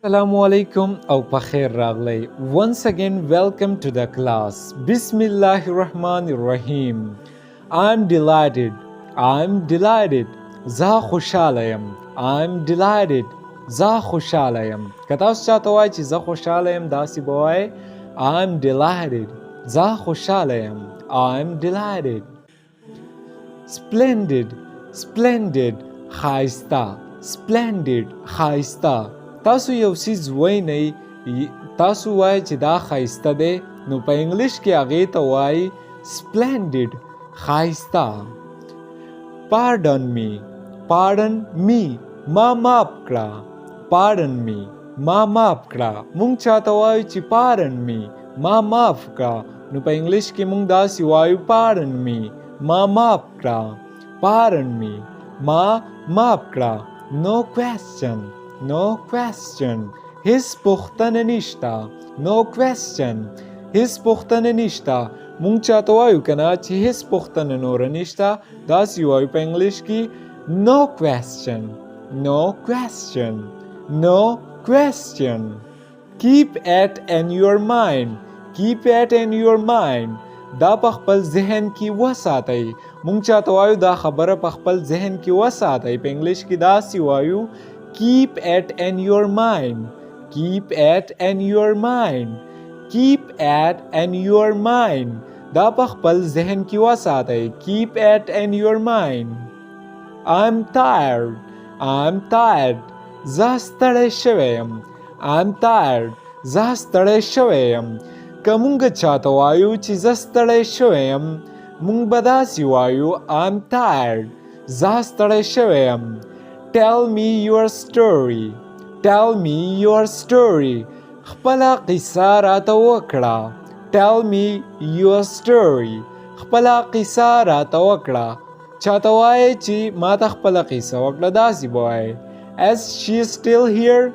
Assalamu alaikum au pakhair raglai. Once again, welcome to the class. Bismillahir Rahmanir Rahim. I'm delighted. I'm delighted. Za khushalayam. I'm delighted. Za khushalayam. Kataus chatawai chi za khushalayam dasi boy. I'm delighted. Za khushalayam. I'm delighted. Splendid, splendid, خایسته splendid خایسته تاسو یو سیز وای نه تاسو وای چې دا خایسته دی نو په انګلیش کې هغه ته وای splendid خایسته pardon me ما معاف کړه pardon me ما معاف کړه مونږ چاته وایو چې pardon me ما معاف کړه نو په انګلیش کې مونږ داسې وایو pardon me ما معاف کړه pardon me ما معاف کړه no question هیڅ پوښتنه نشته no question هیڅ پوښتنه نشته مونږ چاته وایو کنه چې هیڅ پوښتنه نور نشته داسې وایو په انګلیش کې no question keep it in your mind دا په خپل ذهن کې وساتئ مونږ چاته وایو دا خبره په خپل ذهن کې وساتئ په انګلیش کې داسې وایو keep it in your mind دا په خپل ذهن کې وساتئ keep it in your mind I'm tired زه ستړی شوی یم که مونږ چاته وایو چې زه ستړی شوی یم مونږ به داسې وایو I'm tired زه ستړی شوی یم tell me your story خپله قصه راته وکړه tell me your story خپله قصه راته وکړه چاته وایي چې ما ته خپله قصه وکړه داسې به وایي as she still here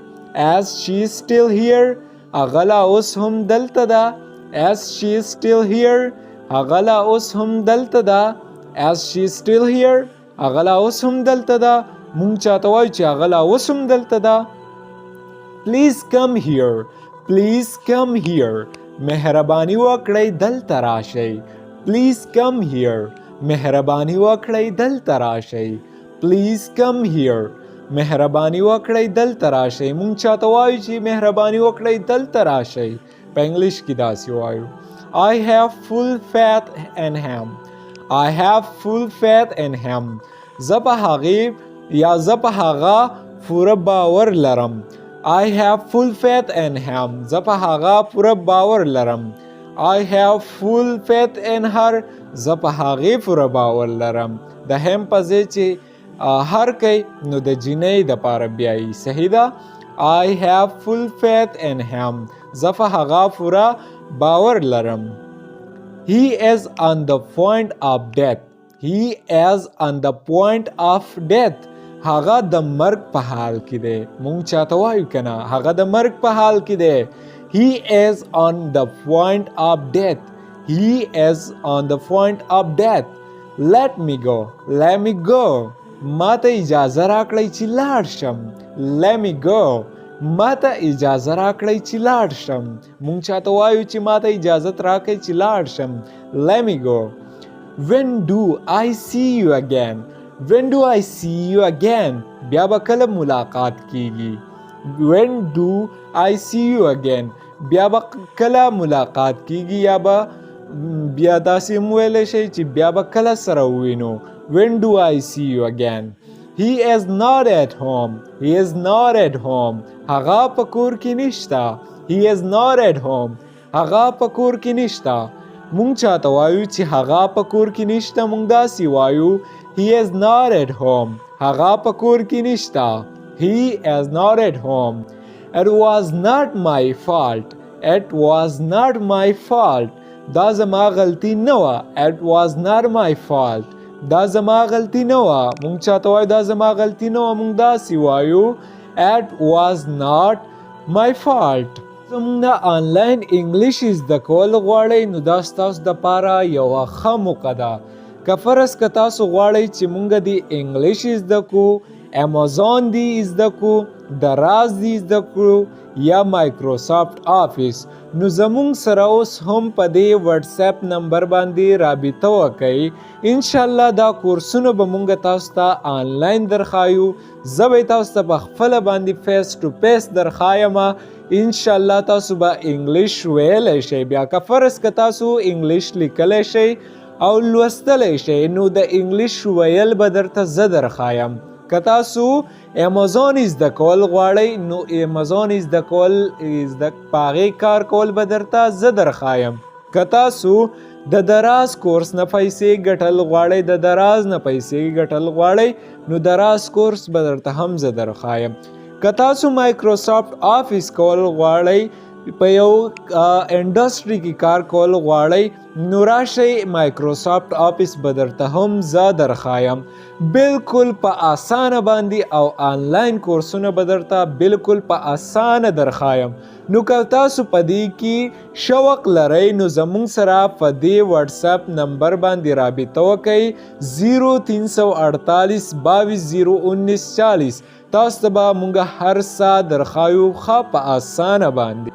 هغه لا اوس هم دلته ده as she still here هغه لا اوس هم دلته ده مونږ چاته وایو چې هغه لا اوس هم دلته ده please come here مهرباني وکړئ دلته راشئ please come here مهرباني وکړئ دلته راشئ مونږ چاته وایو چې مهرباني وکړئ دلته راشئ په انګلیش کې داسې وایو I have full faith in him زه په هغه پوره باور لرم I have full faith in him زه په هغه پوره باور لرم I have full faith in her زه په هغې پوره باور لرم د هم په ځای چې هر کوي نو د جینۍ دپاره بیایي صحیح ده I have full faith in him زه په هغه پوره باور لرم He is on the point of death هغه د مرګ په حال کې دی مونږ چاته وایو کنه هغه د مرګ په حال کې دی He is on the point of death Let me go ما ته اجازه راکړئ چې لاړ شم مونږ چاته وایو چې ما ته اجازه راکړئ چې لاړ شم Let me go When do I see you again بیا به کله ملاقات کیږي When do I see you again بیا به کله ملاقات کیږي یا به بیا داسې ویلی شي چې بیا به کله سره ووینو When do I see you again He is not at home هغه په کور کې نشته مونږ چاته وایو چې هغه په کور کې نشته مونږ داسې وایو He is not at home هغه په کور کې نشته It was not my fault دا زما غلطي نه وه مونږ چاته وایو دا زما غلطي نه وه مونږ داسې وایو It was not my fault زموږ نه آنلاین انګلیش زده کول غواړئ نو دا ستاسو دپاره یوه ښه موقع ده که فرض که تاسو غواړئ چې مونږ د انګلیش زده کړو امازون دی زده کو، دراز دی زده کړو یا مایکروسافټ آفیس، نو زمونږ سره اوس هم په دې واتس اپ نمبر باندې رابطه وکئ. انشاءالله دا کورسونه به مونږ تاسو ته آنلاین درخایو. زه به تاسو ته په خپله باندې فیس ټو فیس درخایمه. انشاءالله تاسو به انګلیش ویلی شئ. بیا که فرض که تاسو انګلیش لیکلی شئ او لوستلی شئ نو د انګلیش ویل به درته زه درخایم. که تاسو امازون زده کول غواړئ نو امازون زده کول په هغې کار کول به درته زه درخایم. که تاسو د دراز کورس نه پیسې ګټل غواړئ، د دراز نه پیسې ګټل غواړئ نو دراز کورس به درته هم زه درخایم. که تاسو مایکروسافټ آفیس کول غواړئ، په یو انډسټري کې کار کول غواړئ نو راشئ مایکروسافټ آفیس به درته هم زه درخایم. بالکل په اسانه باندې او آنلاین کورسونه به درته بالکل په اسانه درخایم. نو که تاسو په دې کې شوق لرئ نو زمونږ سره په دې واتس اپ نمبر باندې رابطه وکئ 0348 22 019 40. تاسو ته به مونږ هر څه درخایو ښه په اسانه باندې.